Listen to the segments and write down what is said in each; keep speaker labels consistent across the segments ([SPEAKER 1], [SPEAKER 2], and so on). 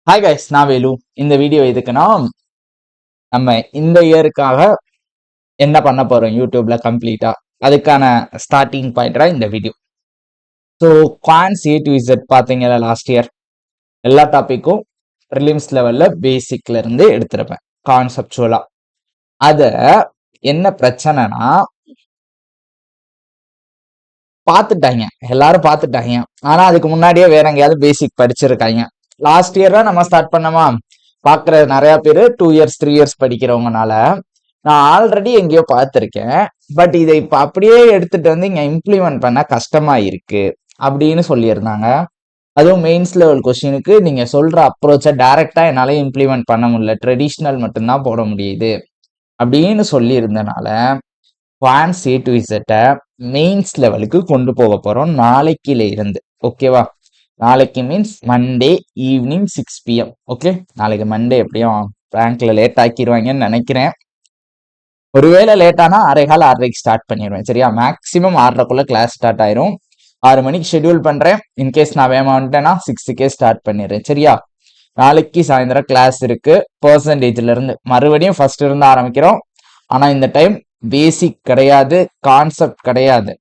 [SPEAKER 1] Hi guys, நான் வேலு. இந்த video எதுக்குன்னா, நம்ம இந்த இயருக்காக என்ன பண்ண போறோம் யூடியூப்ல கம்ப்ளீட்டா, அதுக்கான ஸ்டார்டிங் பாயிண்டா இந்த video. So quants A to Z பார்த்தீங்களா, லாஸ்ட் இயர் எல்லா டாப்பிக்கும் ப்ரிலிம்ஸ் லெவல்ல பேசிக்ல இருந்து எடுத்திருப்பேன் கான்செப்சுவலா. அத என்ன பிரச்சனைனா, பார்த்துட்டாங்க, எல்லாரும் பார்த்துட்டாங்க. ஆனா அதுக்கு முன்னாடியே வேற எங்கேயாவது பேசிக் படிச்சிருக்காங்க. லாஸ்ட் இயர் தான் நம்ம ஸ்டார்ட் பண்ணோமா, பாக்குற நிறைய பேரு 2 இயர்ஸ் 3 இயர்ஸ் படிக்கிறவங்கனால நான் ஆல்ரெடி எங்கேயோ பார்த்துருக்கேன். பட் இதை இப்ப அப்படியே எடுத்துட்டு வந்து இங்க இம்ப்ளிமெண்ட் பண்ண கஷ்டமா இருக்கு அப்படின்னு சொல்லியிருந்தாங்க. அதுவும் மெயின்ஸ் லெவல் கொஸ்டினுக்கு நீங்க சொல்ற அப்ரோச்சை டைரக்டா என்னால இம்ப்ளிமெண்ட் பண்ண முடியல, ட்ரெடிஷ்னல் மட்டும்தான் போட முடியுது அப்படின்னு சொல்லி இருந்தனால quants A to Z mains லெவலுக்கு கொண்டு போக போறோம் நாளைக்குல இருந்து. ஓகேவா? நாளைக்கு means Monday evening 6 PM. Okay, நாளைக்கு மண்டே எப்படியும் பேங்க்ல லேட் ஆக்கிடுவாங்கன்னு நினைக்கிறேன். ஒருவேளை லேட்டானா 6:15 ஸ்டார்ட் பண்ணிடுவேன். சரியா? மேக்சிமம் 6:30 கிளாஸ் ஸ்டார்ட் ஆயிரும். 6 மணிக்கு ஷெட்யூல் பண்றேன். இன்கேஸ் நான் வேமா வந்துட்டேன்னா 6 ஸ்டார்ட் பண்ணிடுறேன். சரியா? நாளைக்கு சாயந்தரம் கிளாஸ் இருக்கு. பெர்சன்டேஜ்ல இருந்து மறுபடியும் ஃபர்ஸ்ட் இருந்து ஆரம்பிக்கிறோம். ஆனா இந்த டைம் பேசிக் கிடையாது, கான்செப்ட் கிடையாது.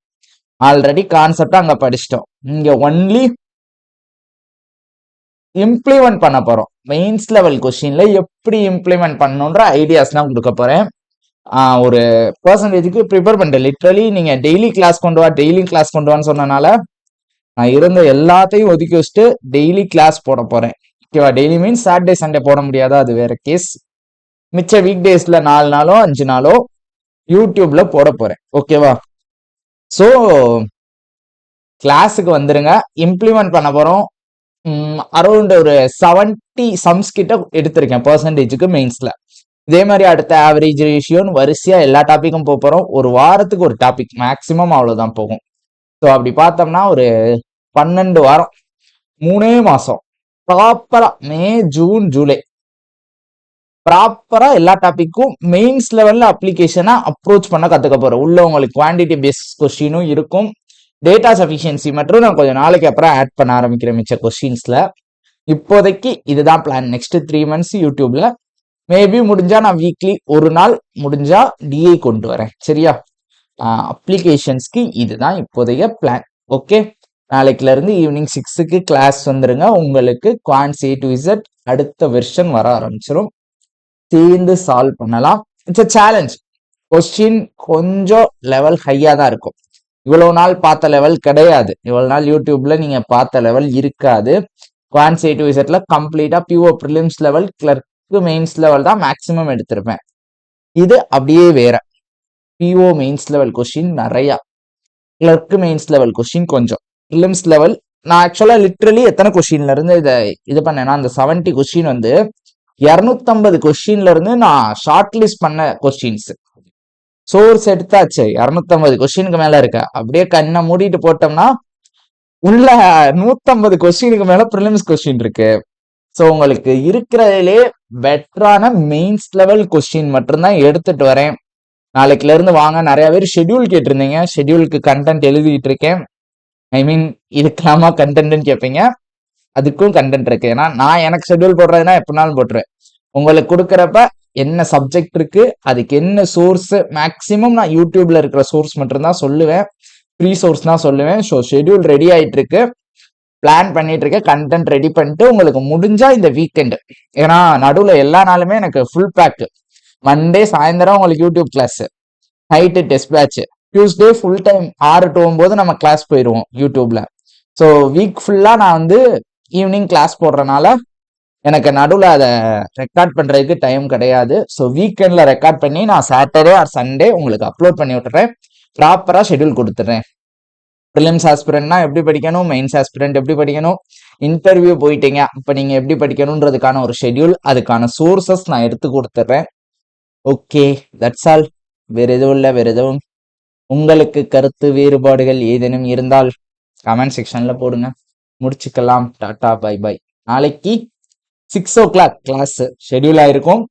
[SPEAKER 1] ஆல்ரெடி கான்செப்ட் அங்க படிச்சிட்டோம். இங்க ஒன்லி இம்ப்ளிமெண்ட் பண்ண போறோம். மெயின்ஸ் லெவல் கொஸ்டின்ல எப்படி இம்ப்ளிமெண்ட் பண்ணணுன்ற ஐடியாஸ்லாம் கொடுக்க போறேன். ஒரு பெர்சன்டேஜுக்கு ப்ரிப்பேர் பண்ணிட்டேன். லிட்ரலி நீங்க டெய்லி கிளாஸ் கொண்டு வான்னு சொன்னனால நான் இருந்த எல்லாத்தையும் ஒதுக்கி வச்சுட்டு டெய்லி கிளாஸ் போட போறேன். ஓகேவா? டெய்லி மீன்ஸ் சாட்டர்டே சண்டே போட முடியாதா, அது வேற கேஸ். மிச்ச வீக் டேஸ்ல 4 நாளோ 5 நாளோ யூடியூப்ல போட போறேன். ஓகேவா? ஸோ கிளாஸுக்கு வந்துருங்க. இம்ப்ளிமெண்ட் பண்ண போறோம். அரௌண்ட் ஒரு 70 சம்ஸ் கிட்ட எடுத்திருக்கேன் பெர்சன்டேஜுக்கு மெயின்ஸ்ல. இதே மாதிரி அடுத்த ஆவரேஜ் ரேஷியோன்னு வரிசையா எல்லா டாப்பிக்கும் போறோம். ஒரு வாரத்துக்கு ஒரு டாபிக் மேக்சிமம் அவ்வளவுதான் போகும். ஸோ அப்படி பார்த்தோம்னா ஒரு 12 வாரம், 3 மாசம் ப்ராப்பரா மே ஜூன் ஜூலை ப்ராப்பரா எல்லா டாபிக்கும் மெயின்ஸ் லெவல்ல அப்ளிகேஷனா அப்ரோச் பண்ண கத்துக்க போறோம். உள்ள உங்களுக்கு குவான்டிட்டி பேஸ்ட் கொஸ்டினும் இருக்கும். டேட்டா சஃபிஷியன்சி மற்றும் நான் கொஞ்சம் நாளைக்கு அப்புறம் ஆட் பண்ண ஆரம்பிக்கிறேன் மிச்ச கொஸ்டின்ஸ்ல. இப்போதைக்கு இதுதான் பிளான். நெக்ஸ்ட் 3 மந்த்ஸ் யூடியூப்ல மேபி முடிஞ்சா நான் வீக்லி ஒரு நாள் முடிஞ்சா டிஐ கொண்டு வரேன். சரியா? அப்ளிகேஷன்ஸ்க்கு இதுதான் இப்போதைய பிளான். ஓகே, நாளைக்குல இருந்து ஈவினிங் 6க்கு கிளாஸ் வந்துருங்க. உங்களுக்கு குவான்ஸ் A to Z அடுத்த வெர்ஷன் வர ஆரம்பிச்சிடும். சேர்ந்து சால்வ் பண்ணலாம். It's a challenge. கொஸ்டின் கொஞ்சம் லெவல் ஹையா தான் இருக்கும். இவ்வளவு நாள் பார்த்த லெவல் கிடையாது. இவ்வளவு நாள் யூடியூப்ல நீங்க பார்த்த லெவல் இருக்காது. குவான்ஸ் A to Zல கம்ப்ளீட்டா pure prelims level, clerk mains level தான் மேக்சிமம் எடுத்திருப்பேன். இது அப்படியே வேற. பிஓ மெயின்ஸ் லெவல் கொஸ்டின் நிறைய, கிளர்க்கு மெயின்ஸ் லெவல் கொஸ்டின் கொஞ்சம், ப்ரிலிம்ஸ் லெவல். நான் ஆக்சுவலா லிட்ரலி எத்தனை கொஸ்டின்ல இருந்து இது பண்ணேன்னா, அந்த 70 கொஸ்டின் வந்து 250 கொஸ்டின்ல இருந்து நான் ஷார்ட் லிஸ்ட் பண்ண கொஸ்டின்ஸ். சோர்ஸ் எடுத்தாச்சு, 250 கொஸ்டினுக்கு மேல இருக்க. அப்படியே கண்ணை மூடிட்டு போட்டோம்னா உள்ள 150 கொஸ்டினுக்கு மேல ப்ரிலிம்ஸ் கொஸ்டின் இருக்கு. ஸோ உங்களுக்கு இருக்கிறதுலே பெட்டரான மெயின்ஸ் லெவல் கொஸ்டின் மட்டும்தான் எடுத்துட்டு வரேன். நாளைக்குல இருந்து வாங்க. நிறைய பேர் ஷெட்யூல் கேட்டிருந்தீங்க. ஷெட்யூலுக்கு கண்டென்ட் எழுதிட்டு இருக்கேன். ஐ மீன் இதுக்கெல்லாமா கண்டென்ட்னு கேட்பீங்க, அதுக்கும் கண்டென்ட் இருக்கு. ஏன்னா நான் எனக்கு ஷெட்யூல் போடுறதுனா எப்படினாலும் போட்டுருவேன். உங்களுக்கு கொடுக்குறப்ப என்ன சப்ஜெக்ட் இருக்கு, அதுக்கு என்ன சோர்ஸ், மேக்சிமம் நான் யூடியூப்ல இருக்கிற சோர்ஸ் மட்டும்தான் சொல்லுவேன், ஃப்ரீ சோர்ஸ் தான் சொல்லுவேன். ஸோ ஷெட்யூல் ரெடி ஆயிட்டு இருக்கு, பிளான் பண்ணிட்டு இருக்கேன். கண்டென்ட் ரெடி பண்ணிட்டு உங்களுக்கு முடிஞ்சா இந்த வீக்கெண்ட், ஏன்னா நடுவில் எல்லா நாளுமே எனக்கு ஃபுல் பேக். மண்டே சாயந்தரம் உங்களுக்கு YouTube class, night test batch, Tuesday full time 6 to 9 நம்ம கிளாஸ் போயிடுவோம் யூடியூப்ல. ஸோ வீக் ஃபுல்லா நான் வந்து ஈவினிங் கிளாஸ் போடுறதுனால எனக்கு நடுவில் அதை ரெக்கார்ட் பண்றதுக்கு டைம் கிடையாது. ஸோ வீக்கெண்ட்ல ரெக்கார்ட் பண்ணி நான் சாட்டர்டே ஆர் சண்டே உங்களுக்கு அப்லோட் பண்ணி விட்டுறேன். ப்ராப்பரா ஷெட்யூல் கொடுத்துட்றேன். ப்ரிலிம்ஸ் ஆஸ்பிரண்ட்னா எப்படி படிக்கணும், மெயின்ஸ் ஆஸ்பிரண்ட் எப்படி படிக்கணும், இன்டர்வியூ போயிட்டீங்க அப்ப நீங்க எப்படி படிக்கணும்ன்றதுக்கான ஒரு ஷெட்யூல், அதுக்கான சோர்சஸ் நான் எடுத்து கொடுத்துட்றேன். Okay, that's all. வேற எதுவும் இல்லை. வேற எதுவும் உங்களுக்கு கருத்து வேறுபாடுகள் ஏதேனும் இருந்தால் கமெண்ட் செக்ஷன்ல போடுங்க. முடிச்சுக்கலாம். Tata, bye bye. நாளைக்கு 6 o'clock கிளாஸ் ஷெட்யூல் ஆயிருக்கும்.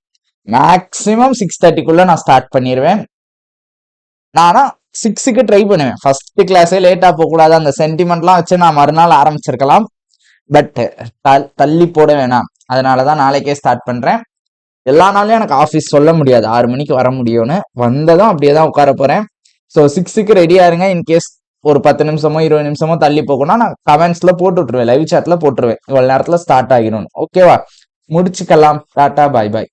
[SPEAKER 1] மேக்சிமம் 6:30க்குள்ள நான் ஸ்டார்ட் பண்ணிடுவேன். நானா 6க்கு ட்ரை பண்ணுவேன். ஃபர்ஸ்ட் கிளாஸே லேட்டா போக கூடாது, அந்த சென்டிமெண்ட்லாம் வச்சு நான் மறுநாள் ஆரம்பிச்சிருக்கலாம். பட் தள்ளி போட வேணாம். அதனால தான் நாளைக்கே ஸ்டார்ட் பண்றேன். எல்லா நாளும் எனக்கு ஆஃபீஸ் சொல்ல முடியாது 6 மணிக்கு வர முடியும்னு. வந்ததும் அப்படியே தான் உட்கார போறேன். ஸோ 6க்கு ரெடியா இருங்க. இன்கேஸ் ஒரு 10 நிமிஷமோ 20 நிமிஷமோ தள்ளி போகணும்னா நான் கமெண்ட்ஸ்ல போட்டு விட்டுருவேன், லைவ் சாட்ல போட்டுருவேன், இவ்வளவு நேரத்துல ஸ்டார்ட் ஆகிடும். ஓகேவா? முடிச்சுக்கலாம். டாட்டா, பாய் பாய்.